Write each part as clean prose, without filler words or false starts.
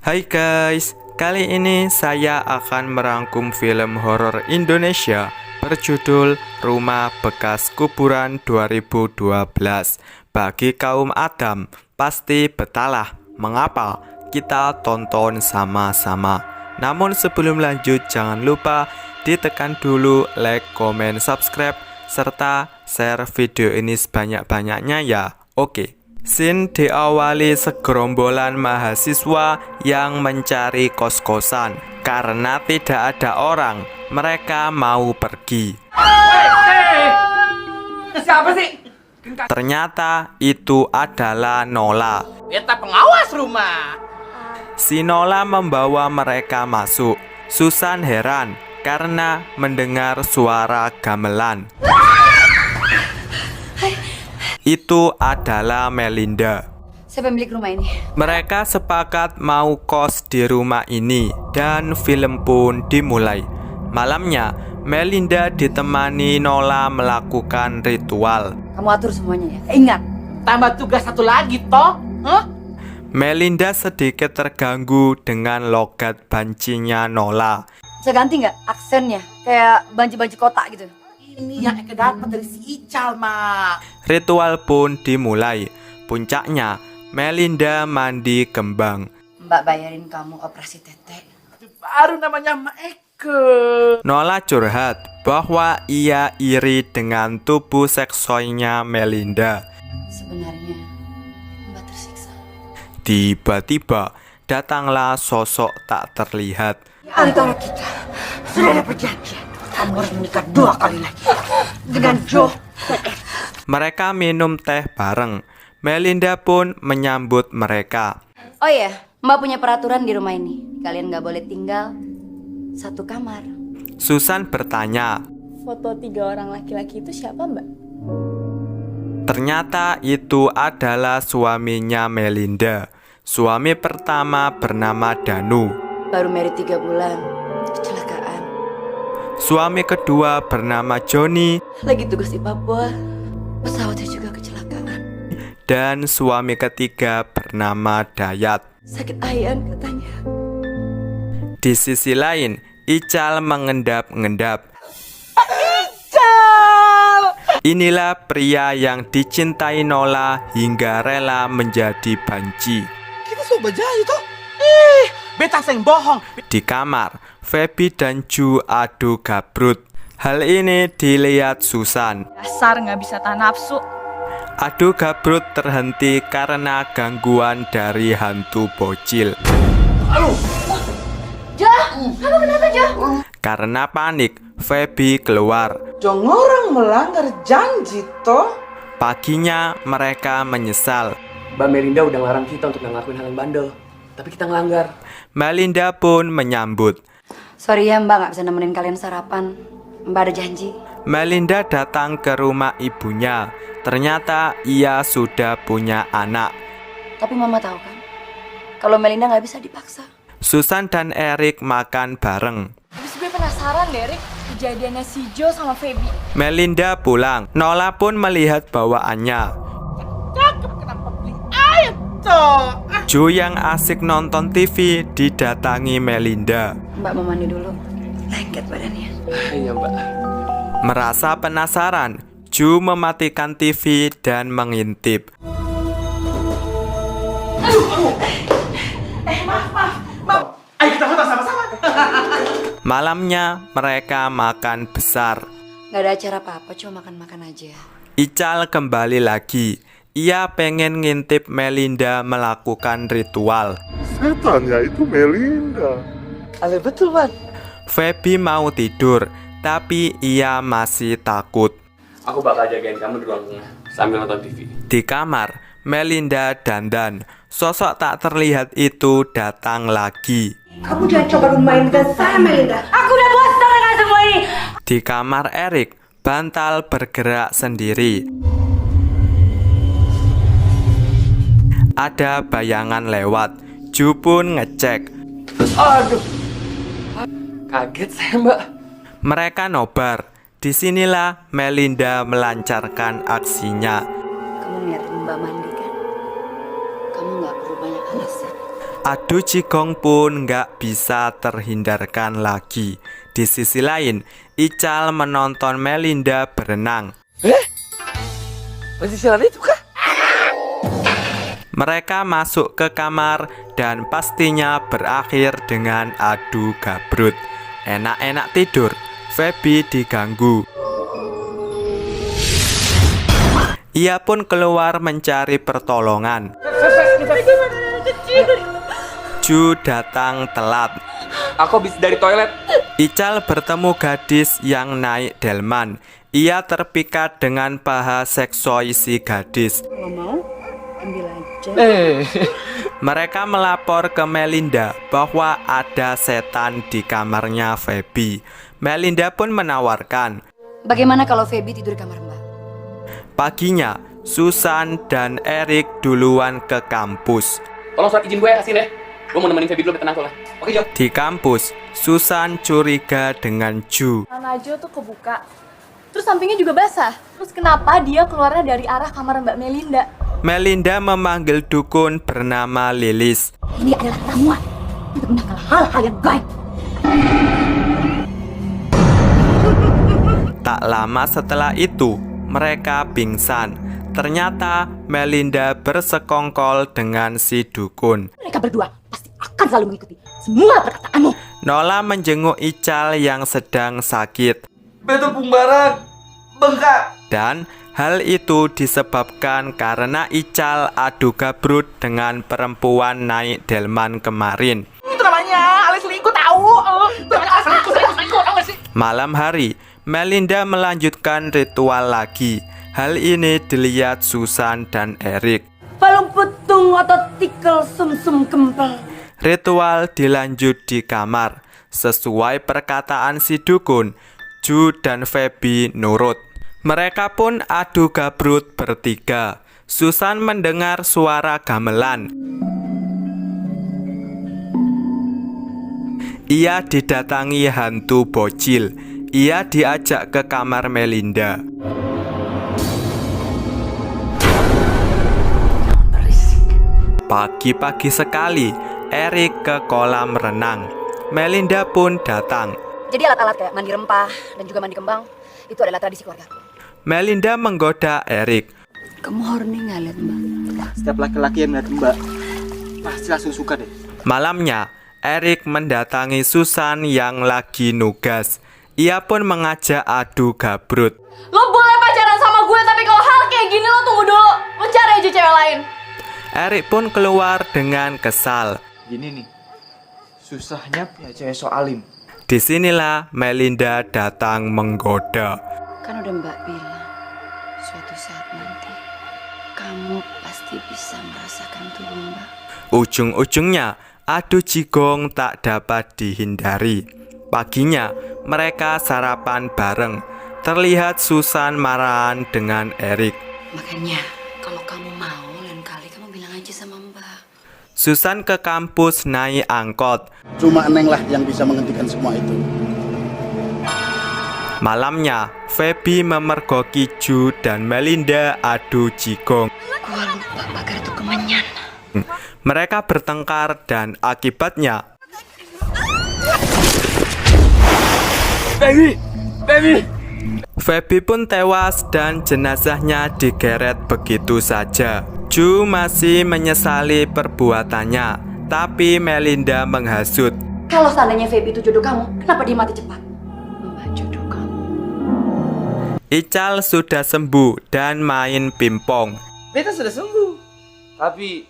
Hai guys, kali ini saya akan merangkum film horor Indonesia berjudul Rumah Bekas Kuburan 2012. Bagi kaum Adam, pasti betalah mengapa kita tonton sama-sama. Namun sebelum lanjut, jangan lupa ditekan dulu like, komen, subscribe, serta share video ini sebanyak-banyaknya ya. Oke. Scene diawali segerombolan mahasiswa yang mencari kos-kosan. Karena tidak ada orang, mereka mau pergi. Siapa sih? Ternyata itu adalah Nola. Beta pengawas rumah. Si Nola membawa mereka masuk. Susan heran karena mendengar suara gamelan. Itu adalah Melinda. Siapa pemilik rumah ini? Mereka sepakat mau kos di rumah ini dan film pun dimulai. Malamnya, Melinda ditemani Nola melakukan ritual. Kamu atur semuanya ya. Ingat, Tambah tugas satu lagi toh. Melinda sedikit terganggu dengan logat bancinya Nola. bisa ganti nggak aksennya? Kayak banci-banci kotak gitu. Ini yang Eke dapat dari si Ical, Mak. Ritual pun dimulai. Puncaknya, Melinda mandi kembang. Mbak bayarin kamu operasi tete. Itu baru namanya Mak Eke. Nola curhat bahwa ia iri dengan tubuh seksoinya Melinda. Sebenarnya Mbak tersiksa. Tiba-tiba datanglah sosok tak terlihat. Antara kita sudah ada perjanjian. Kamu harus menikah 2 kali lagi dengan Joe. Mereka minum teh bareng. Melinda pun menyambut mereka. Oh iya, Mbak punya peraturan di rumah ini. Kalian nggak boleh tinggal satu kamar. Susan bertanya. Foto 3 orang laki-laki itu siapa, Mbak? Ternyata itu adalah suaminya Melinda. Suami pertama bernama Danu. Baru married 3 bulan, kecelakaan. Suami kedua bernama Johnny. Lagi tugas di Papua, pesawatnya juga kecelakaan. Dan suami ketiga bernama Dayat. Sakit ayan katanya. Di sisi lain, Ical mengendap-endap. Inilah pria yang dicintai Nola hingga rela menjadi banci. Kita sobat jahit toh. Beta seng bohong. Di kamar, Feby dan Ju adu gabrut. Hal ini dilihat Susan. Dasar nggak bisa tahan nafsu. Adu gabrut terhenti karena gangguan dari hantu bocil. Karena panik, Feby keluar. Jangan orang melanggar janji toh. Paginya mereka menyesal. Mbak Melinda udah ngelarang kita untuk ngelakuin hal yang bandel, tapi kita ngelanggar. Melinda pun menyambut. Sorry ya Mbak, nggak bisa nemenin kalian sarapan. Mbak ada janji. Melinda datang ke rumah ibunya. Ternyata ia sudah punya anak. Tapi Mama tahu kan, kalau Melinda nggak bisa dipaksa. Susan dan Eric makan bareng. Habis gue penasaran deh, Rick, kejadiannya si Joe sama Feby. Melinda pulang. Nola pun melihat bawaannya. Cakep, kenapa beli air toh? Joe yang asik nonton TV didatangi Melinda. Mbak mau mandi dulu. Lengket badannya. Iya Mbak. Merasa penasaran, Joe mematikan TV dan mengintip. Maaf. Ayo kita foto sama-sama. Malamnya mereka makan besar. Nggak ada acara apa-apa, cuma makan-makan aja. Ical kembali lagi. Ia pengen ngintip Melinda melakukan ritual. Setannya itu Melinda. Ale betul, Wan. Feby mau tidur, tapi ia masih takut. Aku bakal jagain kamu di ruang tengah sambil nonton TV. Di kamar, Melinda dandan. Sosok tak terlihat itu datang lagi. Kamu jangan coba main dengan saya, Melinda. Aku udah bosan dengan semua ini. Di kamar Eric, bantal bergerak sendiri. Ada bayangan lewat. Ju pun ngecek. Aduh, kaget saya Mbak. Mereka nobar. Disinilah Melinda melancarkan aksinya. Kamu ngeliatin Mbak mandi kan? Kamu nggak perlu banyak alasan. Adu jigong pun nggak bisa terhindarkan lagi. Di sisi lain, Ical menonton Melinda berenang. Masih itu kah? Mereka masuk ke kamar dan pastinya berakhir dengan adu gabrut. Enak-enak tidur, Feby diganggu. Ia pun keluar mencari pertolongan. Ju datang telat. Aku habis dari toilet. Ical bertemu gadis yang naik delman. Ia terpikat dengan paha seksoi si gadis. Mereka melapor ke Melinda bahwa ada setan di kamarnya Feby. Melinda pun menawarkan. Bagaimana kalau Feby tidur di kamar Mbak? Paginya, Susan dan Erik duluan ke kampus. Tolong surat izin gue kasih deh. Gue mau nemenin Feby dulu tenang soalnya. Oke, Jo. Di kampus, Susan curiga dengan Ju. Najo tuh kebuka. Terus sampingnya juga basah. Terus kenapa dia keluarnya dari arah kamar Mbak Melinda? Melinda memanggil dukun bernama Lilis. Ini adalah ramuan untuk menangkal hal-hal yang gaib. Tak lama setelah itu, mereka pingsan. Ternyata Melinda bersekongkol dengan si dukun. Mereka berdua pasti akan selalu mengikuti semua perkataanmu. Nola menjenguk Ical yang sedang sakit. Betul pembarang bengkak. Dan hal itu disebabkan karena Ical adu gabrut dengan perempuan naik delman kemarin. Itu namanya alis selingkuh tahu. Itu namanya alis selingkuh tahu gak sih? Malam hari, Melinda melanjutkan ritual lagi. Hal ini dilihat Susan dan Erik. Balung putung atau tikel sum-sum kempel. Ritual dilanjut di kamar. Sesuai perkataan si dukun, Ju dan Feby nurut. Mereka pun adu gabrut bertiga. Susan mendengar suara gamelan. Ia didatangi hantu bocil. Ia diajak ke kamar Melinda. Pagi-pagi sekali, Erik ke kolam renang. Melinda pun datang. Jadi alat-alat kayak mandi rempah dan juga mandi kembang itu adalah tradisi keluarga. Melinda menggoda Erik. Kamu horny nggak lihat Mbak? Setiap laki-laki yang ngeliat Mbak pasti langsung suka deh. Malamnya, Erik mendatangi Susan yang lagi nugas. Ia pun mengajak adu gabrut. Lo boleh pacaran sama gue, tapi kalau hal kayak gini lo tunggu dulu. Lo cari aja cewek lain. Erik pun keluar dengan kesal. Gini nih, susahnya punya cewek so alim. Disinilah Melinda datang menggoda. Kan udah Mbak bilang, suatu saat nanti kamu pasti bisa merasakan tubuh Mbak. Ujung-ujungnya, adu jigong tak dapat dihindari. Paginya, mereka sarapan bareng. Terlihat Susan marahan dengan Erik. Makanya, kalau kamu mau lain kali kamu bilang aja sama Mbak. Susan ke kampus naik angkot. Cuma Neng lah yang bisa menghentikan semua itu. Malamnya, Feby memergoki Ju dan Melinda adu jigong. Gua lupa pagar itu kemenyan. Mereka bertengkar dan akibatnya Feby pun tewas dan jenazahnya digeret begitu saja. Ju masih menyesali perbuatannya, tapi Melinda menghasut. Kalau seandainya Feby itu jodoh kamu, kenapa dia mati cepat? Mbak jodoh kamu. Ical sudah sembuh dan main pingpong. Beta sudah sembuh. Tapi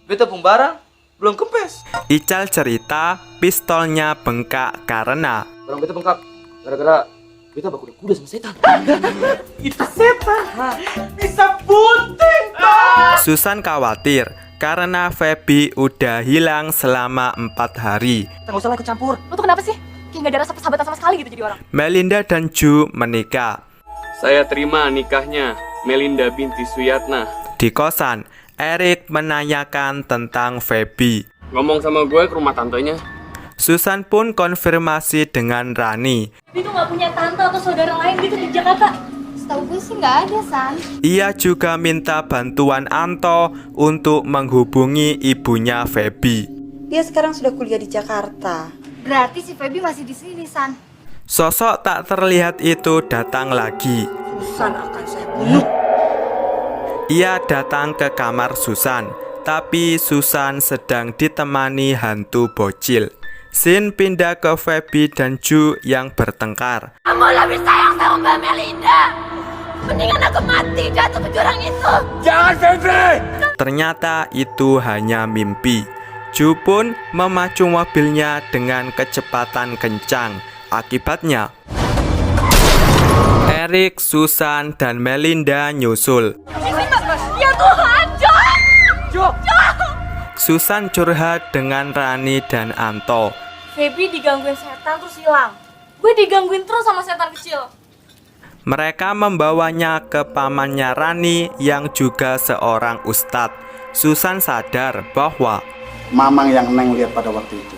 beta pembarang belum kempes. Ical cerita pistolnya bengkak karena Orang beta bengkak gara-gara beta berkuda-kuda sama setan. Itu setan. Bisa bunting. Susan khawatir karena Feby udah hilang selama 4 hari. Kita nggak usah ikut campur. Lo tuh kenapa sih? Kayak gak ada rasa persahabatan sama sekali gitu jadi orang. Melinda dan Ju menikah. Saya terima nikahnya Melinda binti Suyatna. Di kosan, Erik menanyakan tentang Feby. Ngomong sama gue ke rumah tantenya. Susan pun konfirmasi dengan Rani. Dia tuh gak punya tante atau saudara lain gitu di Jakarta. Setahu gue sih nggak ada, San. Ia juga minta bantuan Anto untuk menghubungi ibunya Feby. Dia sekarang sudah kuliah di Jakarta. Berarti si Feby masih di sini, San. Sosok tak terlihat itu datang lagi. Susan akan saya bunuh. Ia datang ke kamar Susan, tapi Susan sedang ditemani hantu bocil. Scene pindah ke Feby dan Ju yang bertengkar. Kamu lebih sayang sama Mbak Melinda. Mendingan aku mati jatuh ke jurang itu. Jangan, Feby! Ternyata itu hanya mimpi. Ju pun memacu mobilnya dengan kecepatan kencang. Akibatnya, Eric, Susan, dan Melinda nyusul. Ya Tuhan, John! Susan curhat dengan Rani dan Anto. Feby digangguin setan terus hilang. Gue digangguin terus sama setan kecil. Mereka membawanya ke pamannya Rani yang juga seorang ustadz. Susan sadar bahwa Mamang yang Neng lihat pada waktu itu.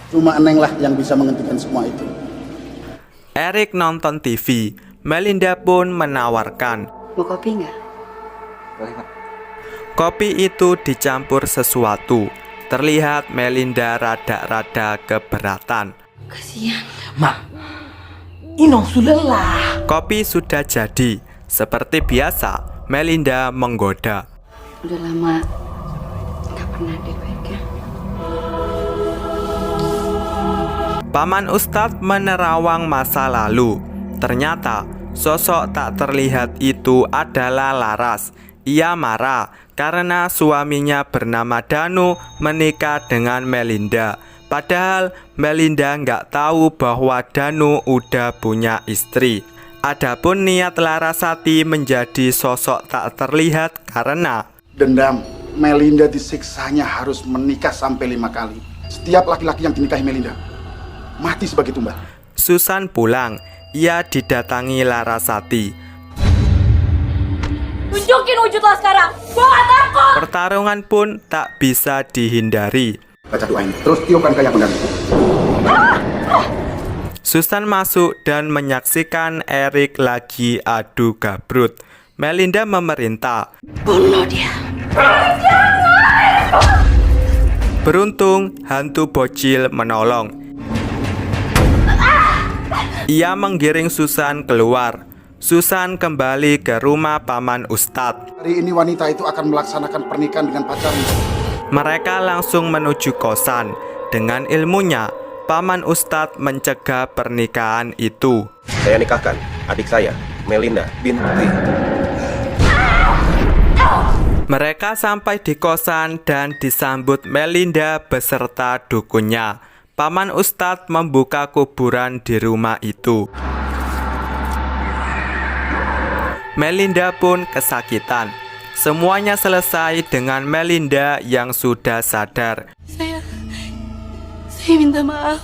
Cuma Neng lah yang bisa menghentikan semua itu. Eric nonton TV. Melinda pun menawarkan. Mau kopi nggak? Kopi itu dicampur sesuatu. Terlihat Melinda rada-rada keberatan. Kasihan. Ma, Inong sudah lelah. Kopi sudah jadi. Seperti biasa, Melinda menggoda. Udah lama nggak pernah dipegang. Paman Ustadz menerawang masa lalu. Ternyata sosok tak terlihat itu adalah Laras. Ia marah karena suaminya bernama Danu menikah dengan Melinda. Padahal Melinda nggak tahu bahwa Danu udah punya istri. Adapun niat Larasati menjadi sosok tak terlihat karena Dendam, Melinda disiksanya harus menikah sampai 5 kali. Setiap laki-laki yang dinikahi Melinda mati sebagai tumbal. Susan pulang. Ia didatangi Larasati. Tunjukin wujud lo sekarang. Gue gak takut. Pertarungan pun tak bisa dihindari. Baca doa ini, terus tiupkan kayak pengganti. Susan masuk dan menyaksikan Eric lagi adu gabrut. Melinda memerintah. Bunuh dia. Beruntung hantu bocil menolong. Ia menggiring Susan keluar. Susan kembali ke rumah paman Ustadz. Hari ini wanita itu akan melaksanakan pernikahan dengan pacarnya. Mereka langsung menuju kosan. Dengan ilmunya, paman Ustadz mencegah pernikahan itu. Saya nikahkan adik saya, Melinda binti. Mereka sampai di kosan dan disambut Melinda beserta dukunnya. Paman Ustadz membuka kuburan di rumah itu. Melinda pun kesakitan. Semuanya selesai dengan Melinda yang sudah sadar. Saya minta maaf.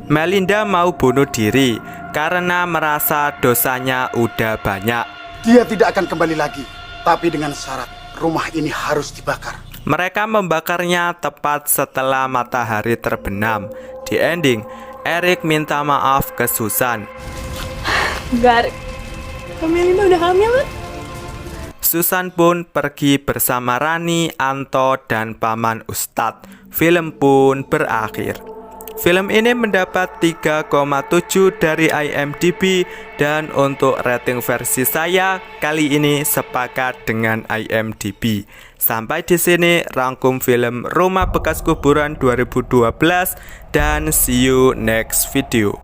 Melinda mau bunuh diri karena merasa dosanya udah banyak. Dia tidak akan kembali lagi, tapi dengan syarat rumah ini harus dibakar. Mereka membakarnya tepat setelah matahari terbenam. Di ending, Eric minta maaf ke Susan. Enggak, Melinda udah hamil kan? Susan pun pergi bersama Rani, Anto, dan paman Ustadz. Film pun berakhir. Film ini mendapat 3,7 dari IMDb dan untuk rating versi saya kali ini sepakat dengan IMDb. Sampai di sini rangkum film Rumah Bekas Kuburan 2012 dan see you next video.